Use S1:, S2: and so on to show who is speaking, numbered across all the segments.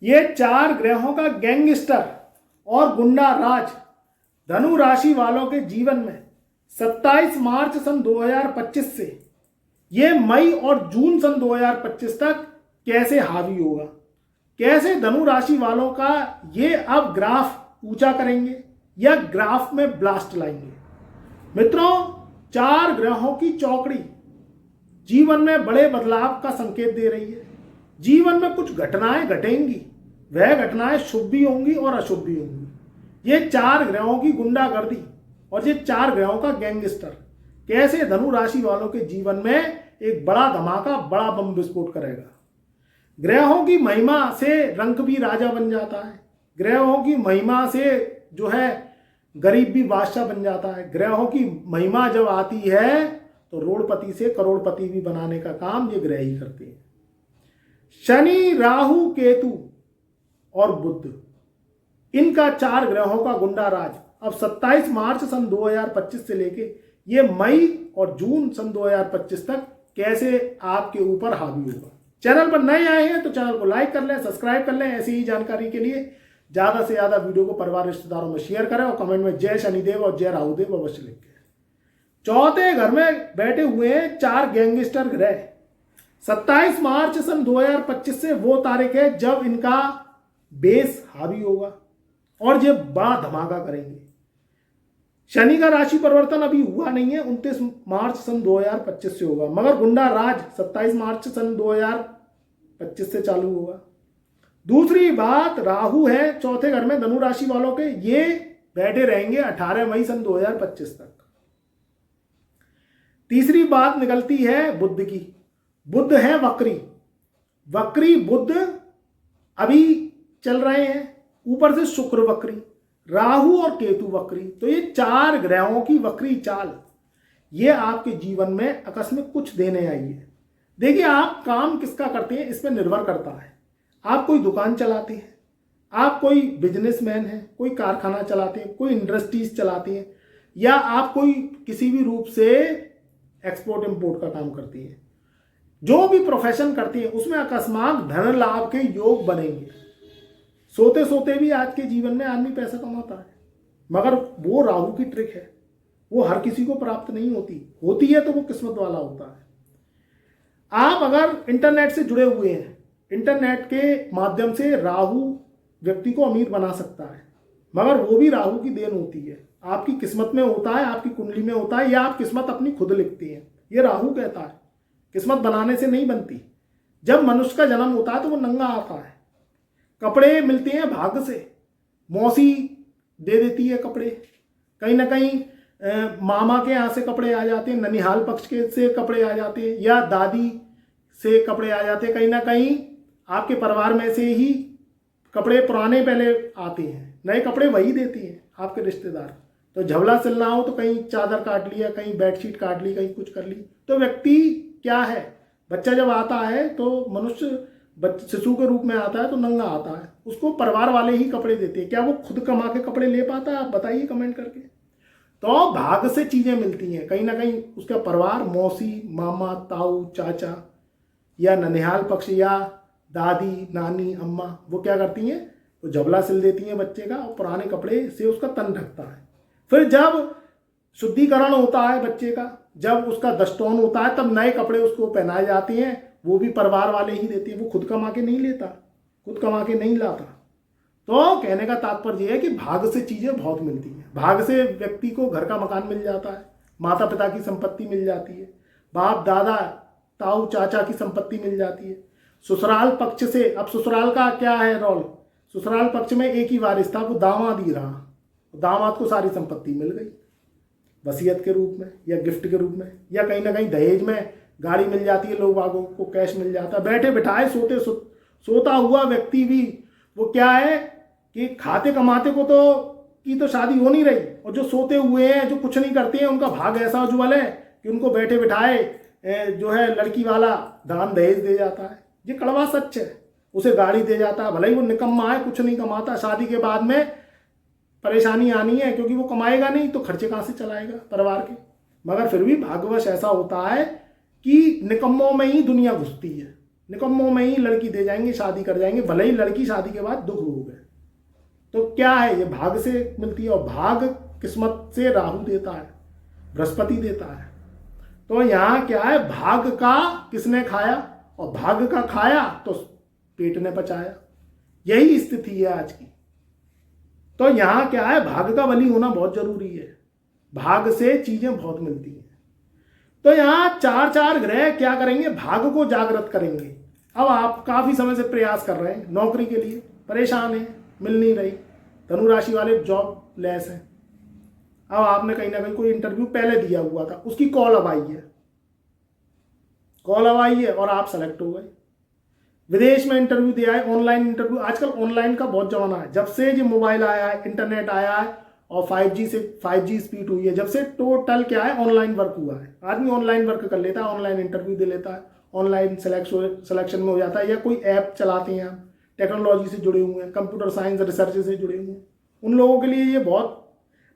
S1: ये 4 ग्रहों का गैंगस्टर और गुंडा राज धनु राशि वालों के जीवन में 27 मार्च सन 2025 से ये मई और जून सन 2025 तक कैसे हावी होगा, कैसे धनु राशि वालों का ये अब ग्राफ ऊंचा करेंगे या ग्राफ में ब्लास्ट लाएंगे। मित्रों, 4 ग्रहों की चौकड़ी जीवन में बड़े बदलाव का संकेत दे रही है। जीवन में कुछ घटनाएं घटेंगी, वह घटनाएं शुभ भी होंगी और अशुभ भी होंगी। ये 4 ग्रहों की गुंडागर्दी और ये 4 ग्रहों का गैंगस्टर कैसे धनु राशि वालों के जीवन में एक बड़ा धमाका, बड़ा बम विस्फोट करेगा। ग्रहों की महिमा से रंक भी राजा बन जाता है। ग्रहों की महिमा से जो है गरीब भी बादशाह बन जाता है। ग्रहों की महिमा जब आती है तो रोड़पति से करोड़पति भी बनाने का काम ये ग्रह ही करते हैं। शनि, राहु, केतु और बुध, इनका 4 ग्रहों का गुंडा राज अब 27 मार्च सन 2025 से लेके ये मई और जून सन 2025 तक कैसे आपके ऊपर हावी होगा। चैनल पर नए आए हैं तो चैनल को लाइक कर लें, सब्सक्राइब कर लें। ऐसी ही जानकारी के लिए ज़्यादा से ज़्यादा वीडियो को परिवार रिश्तेदारों में शेयर करें और कमेंट में जय शनिदेव और जय राहुदेव अवश्य लिखें। चौथे घर में बैठे हुए हैं 4 गैंगस्टर ग्रह। 27 मार्च सन 2025 से वो तारीख है जब इनका बेस हावी होगा और ये बड़ा धमाका करेंगे। शनि का राशि परिवर्तन अभी हुआ नहीं है, 29 मार्च सन 2025 से होगा, मगर गुंडा राज 27 मार्च सन 2025 से चालू होगा। दूसरी बात, राहु है चौथे घर में धनु राशि वालों के, ये बैठे रहेंगे 18 मई सन 2025 तक। तीसरी बात निकलती है बुध की। बुध है वक्री बुध अभी चल रहे हैं, ऊपर से शुक्र वक्री, राहु और केतु वक्री। तो ये 4 ग्रहों की वक्री चाल ये आपके जीवन में आकस्मिक कुछ देने आई है। देखिए, आप काम किसका करते हैं इस पर निर्भर करता है। आप कोई दुकान चलाते हैं, आप कोई बिजनेसमैन हैं, कोई कारखाना चलाते हैं, कोई इंडस्ट्रीज चलाते हैं, या आप कोई किसी भी रूप से एक्सपोर्ट इंपोर्ट का काम करते हैं। जो भी प्रोफेशन करते हैं उसमें अकस्मात धन लाभ के योग बनेंगे। सोते सोते भी आज के जीवन में आदमी पैसा कमाता है, मगर वो राहु की ट्रिक है, वो हर किसी को प्राप्त नहीं होती है तो वो किस्मत वाला होता है। आप अगर इंटरनेट से जुड़े हुए हैं, इंटरनेट के माध्यम से राहु व्यक्ति को अमीर बना सकता है, मगर वो भी राहु की देन होती है। आपकी किस्मत में होता है, आपकी कुंडली में होता है, या आप किस्मत अपनी खुद लिखते हैं। ये राहु कहता है किस्मत बनाने से नहीं बनती। जब मनुष्य का जन्म होता है तो वो नंगा आता है। कपड़े मिलते हैं भाग्य से, मौसी दे देती है कपड़े, कहीं ना कहीं मामा के यहाँ से कपड़े आ जाते हैं, ननिहाल पक्ष के से कपड़े आ जाते हैं, या दादी से कपड़े आ जाते हैं। कहीं ना कहीं आपके परिवार में से ही कपड़े पुराने पहले आते हैं, नए कपड़े वही देते हैं आपके रिश्तेदार। तो झबला सिलना हो तो कहीं चादर काट लिया, कहीं बेडशीट काट ली, कहीं कुछ कर ली। तो व्यक्ति क्या है, बच्चा जब आता है तो मनुष्य शिशु के रूप में आता है तो नंगा आता है, उसको परिवार वाले ही कपड़े देते हैं। क्या वो खुद कमा के कपड़े ले पाता है? आप बताइए कमेंट करके। तो भाग्य से चीजें मिलती हैं, कहीं ना कहीं उसका परिवार, मौसी, मामा, ताऊ, चाचा या ननिहाल पक्ष या दादी, नानी, अम्मा, वो क्या करती हैं, वो जबला सिल देती हैं बच्चे का और पुराने कपड़े से उसका तन ढकता है। फिर जब शुद्धिकरण होता है बच्चे का, जब उसका दस्तौन होता है, तब नए कपड़े उसको पहनाए जाते हैं। वो भी परिवार वाले ही देते हैं, वो खुद कमा के नहीं लेता, खुद कमा के नहीं लाता। तो कहने का तात्पर्य यह है कि भाग्य से चीजें बहुत मिलती हैं। भाग्य से व्यक्ति को घर का मकान मिल जाता है, माता पिता की संपत्ति मिल जाती है, बाप दादा ताऊ चाचा की संपत्ति मिल जाती है। ससुराल पक्ष से, अब ससुराल का क्या है रोल, ससुराल पक्ष में एक ही वारिस था, वो दामाद ही रहा, दामाद को सारी संपत्ति मिल गई वसीयत के रूप में या गिफ्ट के रूप में, या कहीं ना कहीं दहेज में गाड़ी मिल जाती है, लोग बागों को कैश मिल जाता है। बैठे बिठाए सोता हुआ व्यक्ति भी वो क्या है कि खाते कमाते को तो शादी हो नहीं रही, और जो सोते हुए हैं, जो कुछ नहीं करते हैं, उनका भाग ऐसा उज्ज्वल है कि उनको बैठे बिठाए जो है लड़की वाला दान दहेज दे जाता है। ये कड़वा सच है। उसे गाड़ी दे जाता है, भले ही वो निकम्मा है, कुछ नहीं कमाता, शादी के बाद में परेशानी आनी है क्योंकि वो कमाएगा नहीं तो खर्चे कहाँ से चलाएगा परिवार के। मगर फिर भी भाग्यवश ऐसा होता है कि निकम्मों में ही दुनिया घुसती है, निकम्मों में ही लड़की दे जाएंगे, शादी कर जाएंगे, भले ही लड़की शादी के बाद दुख रोग है। तो क्या है, ये भाग से मिलती है, और भाग किस्मत से राहु देता है, बृहस्पति देता है। तो यहाँ क्या है, भाग का किसने खाया, और भाग का खाया तो पेट ने पचाया। यही स्थिति है आज की। तो यहाँ क्या है, भाग का बली होना बहुत जरूरी है, भाग से चीजें बहुत मिलती हैं। तो यहाँ चार चार ग्रह क्या करेंगे, भाग को जागृत करेंगे। अब आप काफी समय से प्रयास कर रहे हैं नौकरी के लिए, परेशान हैं, मिल नहीं रही, धनु राशि वाले जॉब लेस हैं। अब आपने कहीं ना कहीं कोई इंटरव्यू पहले दिया हुआ था, उसकी कॉल अब आई है, कॉल अब आई है और आप सेलेक्ट हो गए। विदेश में इंटरव्यू दिया है, ऑनलाइन इंटरव्यू। आजकल ऑनलाइन का बहुत जमाना है, जब से जो मोबाइल आया है, इंटरनेट आया है और 5G से 5G स्पीड हुई है, जब से टोटल क्या है, ऑनलाइन वर्क हुआ है। आदमी ऑनलाइन वर्क कर लेता है, ऑनलाइन इंटरव्यू दे लेता है, ऑनलाइन सिलेक्शन में हो जाता है। या कोई ऐप चलाते हैं आप, टेक्नोलॉजी से जुड़े हुए हैं, कंप्यूटर साइंस रिसर्च से जुड़े हुए हैं, उन लोगों के लिए ये बहुत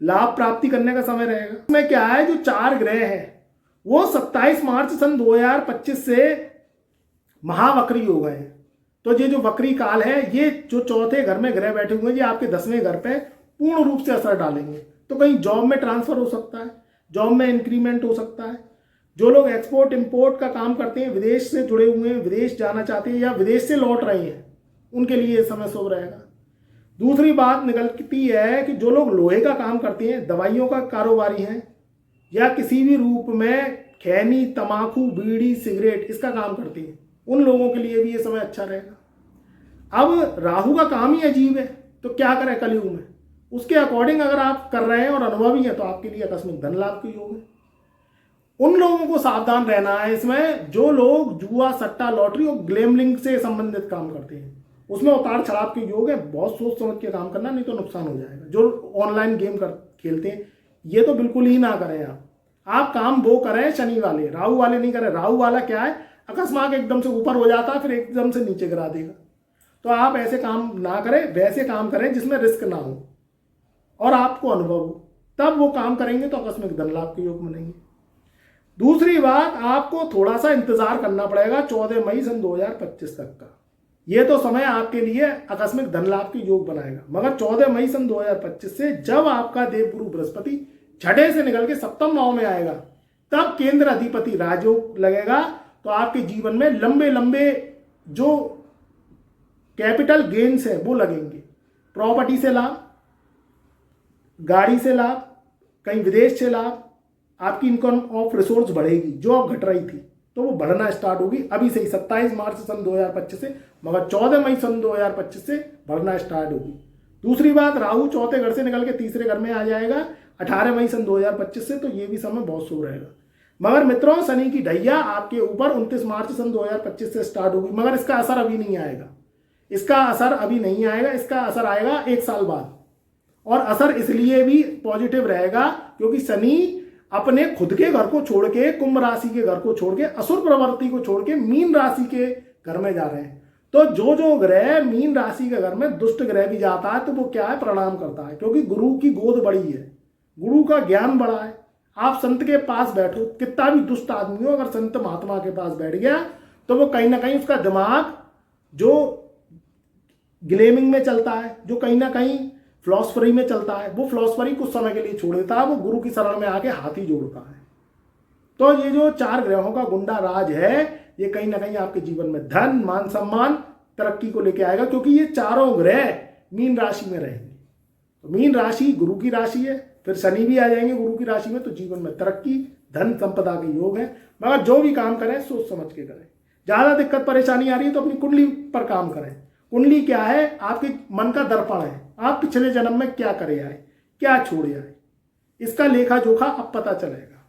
S1: लाभ प्राप्ति करने का समय रहेगा। इसमें क्या है, जो चार ग्रह हैं वो 27 मार्च सन 2025 से महावक्री हो गए हैं। तो ये जो वक्री काल है, ये जो चौथे घर में ग्रह बैठे हुए हैं, ये आपके 10वें घर पे पूर्ण रूप से असर डालेंगे। तो कहीं जॉब में ट्रांसफर हो सकता है, जॉब में इंक्रीमेंट हो सकता है। जो लोग एक्सपोर्ट इंपोर्ट का काम करते हैं, विदेश से जुड़े हुए हैं, विदेश जाना चाहते हैं या विदेश से लौट रहे हैं, उनके लिए ये समय शुभ रहेगा। दूसरी बात निकलती है कि जो लोग लोहे का काम करते हैं, दवाइयों का कारोबारी हैं, या किसी भी रूप में खैनी, तमाकू, बीड़ी, सिगरेट इसका काम करते हैं, उन लोगों के लिए भी ये समय अच्छा रहेगा। अब राहु का काम ही अजीब है, तो क्या करें कलयुग में, उसके अकॉर्डिंग अगर आप कर रहे हैं और अनुभवी हैं तो आपके लिए आकस्मिक धन लाभ के योग है। उन लोगों को सावधान रहना है इसमें जो लोग जुआ, सट्टा, लॉटरी और ग्लैमरिंग से संबंधित काम करते हैं, उसमें उतार चढ़ाव के योग है। बहुत सोच समझ के काम करना, नहीं तो नुकसान हो जाएगा। जो ऑनलाइन गेम खेलते हैं, ये तो बिल्कुल ही ना करें। आप काम वो करें शनि वाले, राहु वाले नहीं करें। राहु वाला क्या है, अकस्मात एकदम से ऊपर हो जाता है, फिर एकदम से नीचे गिरा देगा। तो आप ऐसे काम ना करें, वैसे काम करें जिसमें रिस्क ना हो और आपको अनुभव हो, तब वो काम करेंगे तो आकस्मिक धन लाभ के योग बनेंगे। दूसरी बात, आपको थोड़ा सा इंतजार करना पड़ेगा 14 मई सन 2025 तक का। ये तो समय आपके लिए आकस्मिक धन लाभ के योग बनाएगा, मगर 14 मई सन 2025 से जब आपका देवगुरु बृहस्पति छठे से निकल के सप्तम भाव में आएगा, तब केंद्र अधिपति राजयोग लगेगा। तो आपके जीवन में लंबे लंबे जो कैपिटल गेन्स है वो लगेंगे। प्रॉपर्टी से लाभ, गाड़ी से लाभ, कहीं विदेश से लाभ, आपकी इनकम ऑफ रिसोर्स बढ़ेगी। जो अब घट रही थी तो वो बढ़ना स्टार्ट होगी अभी से ही, 27 मार्च सन 2025 से, मगर 14 मई सन 2025 से बढ़ना स्टार्ट होगी। दूसरी बात, राहु चौथे घर से निकल के तीसरे घर में आ जाएगा 18 मई सन 2025 से, तो ये भी समय बहुत शुभ रहेगा। मगर मित्रों, शनि की ढैया आपके ऊपर 29 मार्च सन 2025 से स्टार्ट होगी, मगर इसका असर अभी नहीं आएगा। इसका असर अभी नहीं आएगा, इसका असर आएगा 1 साल बाद। और असर इसलिए भी पॉजिटिव रहेगा क्योंकि शनि अपने खुद के घर को छोड़ के, कुंभ राशि के घर को छोड़ के, असुर प्रवृत्ति को छोड़ के मीन राशि के घर में जा रहे हैं। तो जो जो ग्रह मीन राशि के घर में दुष्ट ग्रह भी जाता है तो वो क्या है, प्रणाम करता है, क्योंकि गुरु की गोद बड़ी है, गुरु का ज्ञान बड़ा है। आप संत के पास बैठो, कितना भी दुष्ट आदमी हो, अगर संत महात्मा के पास बैठ गया तो वो कहीं ना कहीं उसका दिमाग जो ग्लेमिंग में चलता है, जो कहीं ना कहीं फिलॉसफरी में चलता है, वो फिलॉसफरी कुछ समय के लिए छोड़ देता है, वो गुरु की शरण में आके हाथी जोड़ता है। तो ये जो 4 ग्रहों का गुंडा राज है, ये कहीं ना कहीं आपके जीवन में धन, मान सम्मान, तरक्की को लेके आएगा, क्योंकि ये चारों ग्रह मीन राशि में रहेंगे। तो मीन राशि गुरु की राशि है, फिर शनि भी आ जाएंगे गुरु की राशि में, तो जीवन में तरक्की, धन, संपदा के योग है। मगर जो भी काम करें सोच समझ के करें। ज्यादा दिक्कत परेशानी आ रही है तो अपनी कुंडली पर काम करें। कुंडली क्या है, आपके मन का दर्पण है, आप पिछले जन्म में क्या करे आए, क्या छोड़े आए, इसका लेखा जोखा अब पता चलेगा।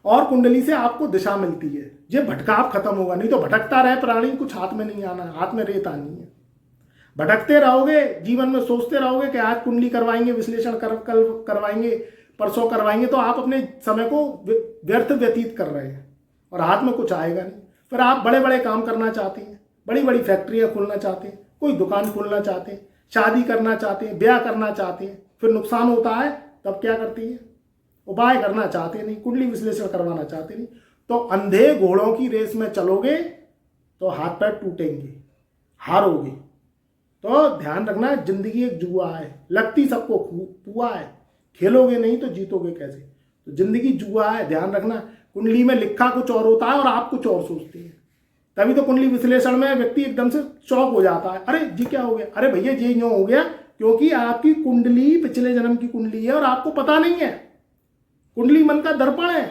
S1: और कुंडली से आपको दिशा मिलती है, ये भटकाव खत्म होगा। नहीं तो भटकता रहे प्राणी, कुछ हाथ में नहीं आना, हाथ में रेत आनी है। भटकते रहोगे, जीवन में सोचते रहोगे कि आज कुंडली करवाएंगे, विश्लेषण कल करवाएंगे, परसों करवाएंगे, तो आप अपने समय को व्यर्थ व्यतीत कर रहे हैं और हाथ में कुछ आएगा नहीं। फिर आप बड़े बड़े काम करना चाहते हैं, बड़ी बड़ी फैक्ट्रियां खोलना चाहते हैं, कोई दुकान खोलना चाहते हैं, शादी करना चाहते हैं, ब्याह करना चाहते हैं, फिर नुकसान होता है, तब क्या करती है, उपाय करना चाहते नहीं, कुंडली विश्लेषण करवाना चाहते नहीं। तो अंधे घोड़ों की रेस में चलोगे तो हाथ पैर टूटेंगे, हारोगे। तो ध्यान रखना, जिंदगी एक जुआ है, लगती सबको पुआ है, खेलोगे नहीं तो जीतोगे कैसे। तो जिंदगी जुआ है, ध्यान रखना। कुंडली में लिखा कुछ और होता है और आप कुछ और सोचते हैं। तभी तो कुंडली विश्लेषण में व्यक्ति एकदम से शॉक हो जाता है, अरे जी क्या हो गया, अरे भैया ये यूं हो गया क्योंकि आपकी कुंडली पिछले जन्म की कुंडली है और आपको पता नहीं है। कुंडली मन का दर्पण है,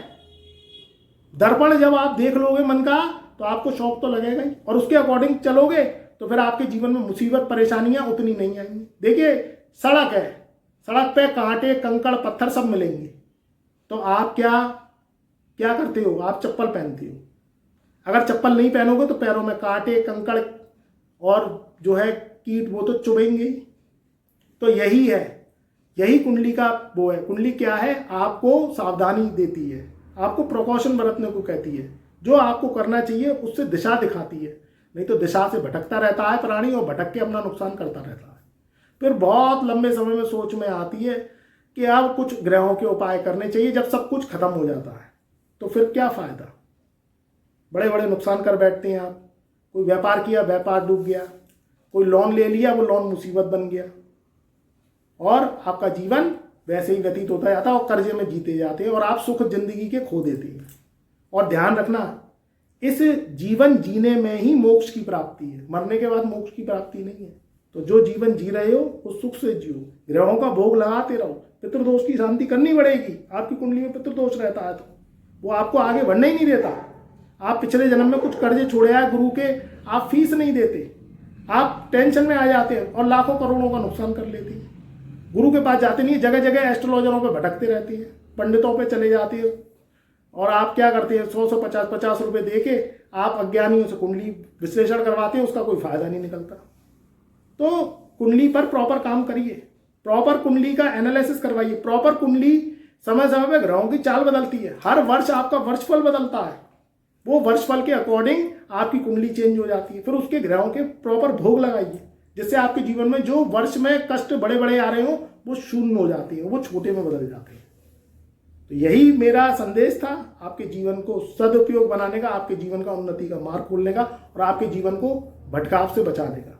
S1: दर्पण जब आप देख लोगे मन का तो आपको शौक तो लगेगा ही, और उसके अकॉर्डिंग चलोगे तो फिर आपके जीवन में मुसीबत परेशानियां उतनी नहीं आएंगी। देखिए सड़क है, सड़क पे कांटे कंकड़ पत्थर सब मिलेंगे, तो आप क्या करते हो, आप चप्पल पहनते हो। अगर चप्पल नहीं पहनोगे तो पैरों में कांटे कंकड़ और जो है कीट वो तो चुभेंगे ही। तो यही है, यही कुंडली का वो है। कुंडली क्या है, आपको सावधानी देती है, आपको प्रिकॉशन बरतने को कहती है, जो आपको करना चाहिए उससे दिशा दिखाती है। नहीं तो दिशा से भटकता रहता है प्राणी, और भटक के अपना नुकसान करता रहता है। फिर बहुत लंबे समय में सोच में आती है कि अब कुछ ग्रहों के उपाय करने चाहिए। जब सब कुछ खत्म हो जाता है तो फिर क्या फायदा, बड़े बड़े नुकसान कर बैठते हैं आप। कोई व्यापार किया, व्यापार डूब गया, कोई लोन ले लिया, वो लोन मुसीबत बन गया, और आपका जीवन वैसे ही व्यतीत होता जाता है और कर्जे में जीते जाते हैं और आप सुख जिंदगी के खो देते हैं। और ध्यान रखना, इस जीवन जीने में ही मोक्ष की प्राप्ति है, मरने के बाद मोक्ष की प्राप्ति नहीं है। तो जो जीवन जी रहे हो उस सुख से जियो, ग्रहों का भोग लगाते रहो। पितृदोष की शांति करनी पड़ेगी, आपकी कुंडली में पितृदोष रहता है तो वो आपको आगे बढ़ने ही नहीं देता। आप पिछले जन्म में कुछ कर्जे छोड़े आए गुरु के, आप फीस नहीं देते, आप टेंशन में आ जाते हैं और लाखों करोड़ों का नुकसान कर लेते हैं। गुरु के पास जाते नहीं, जगह जगह एस्ट्रोलॉजरों पे भटकते रहते हैं, पंडितों पे चले जाते हैं, और आप क्या करते हैं, 100-150 रुपए दे के आप अज्ञानियों से कुंडली विश्लेषण करवाते हैं, उसका कोई फायदा नहीं निकलता। तो कुंडली पर प्रॉपर काम करिए, प्रॉपर कुंडली का एनालिसिस करवाइए। प्रॉपर कुंडली समय समय पर ग्रहों की चाल बदलती है, हर वर्ष आपका वर्षफल बदलता है, वो वर्षफल के अकॉर्डिंग आपकी कुंडली चेंज हो जाती है। फिर उसके ग्रहों के प्रॉपर भोग लगाइए, जिससे आपके जीवन में जो वर्ष में कष्ट बड़े बड़े आ रहे हो वो शून्य हो जाते हैं, वो छोटे में बदल जाते हैं। तो यही मेरा संदेश था, आपके जीवन को सदुपयोग बनाने का, आपके जीवन का उन्नति का मार्ग खोलने का, और आपके जीवन को भटकाव से बचाने का।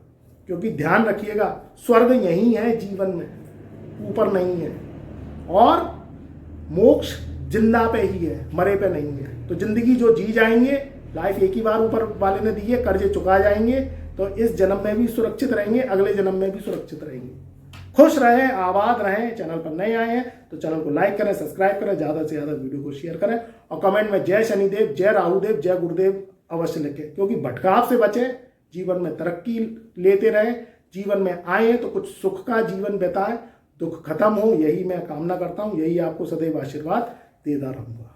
S1: क्योंकि ध्यान रखिएगा, स्वर्ग यही है जीवन में, ऊपर नहीं है, और मोक्ष जिंदा पे ही है, मरे पे नहीं है। तो जिंदगी जो जी जाएंगे, लाइफ एक ही बार ऊपर वाले ने दी है, कर्जे चुका जाएंगे, तो इस जन्म में भी सुरक्षित रहेंगे, अगले जन्म में भी सुरक्षित रहेंगे। खुश रहें, आबाद रहें। चैनल पर नए आए हैं तो चैनल को लाइक करें, सब्सक्राइब करें, ज़्यादा से ज़्यादा वीडियो को शेयर करें, और कमेंट में जय शनिदेव, जय राहुदेव, जय गुरुदेव अवश्य लिखें। क्योंकि भटकाव से बचें, जीवन में तरक्की लेते रहें, जीवन में आए तो कुछ सुख का जीवन बिताएं, दुख खत्म हो, यही मैं कामना करता हूँ, यही आपको सदैव आशीर्वाद देता रहूँगा।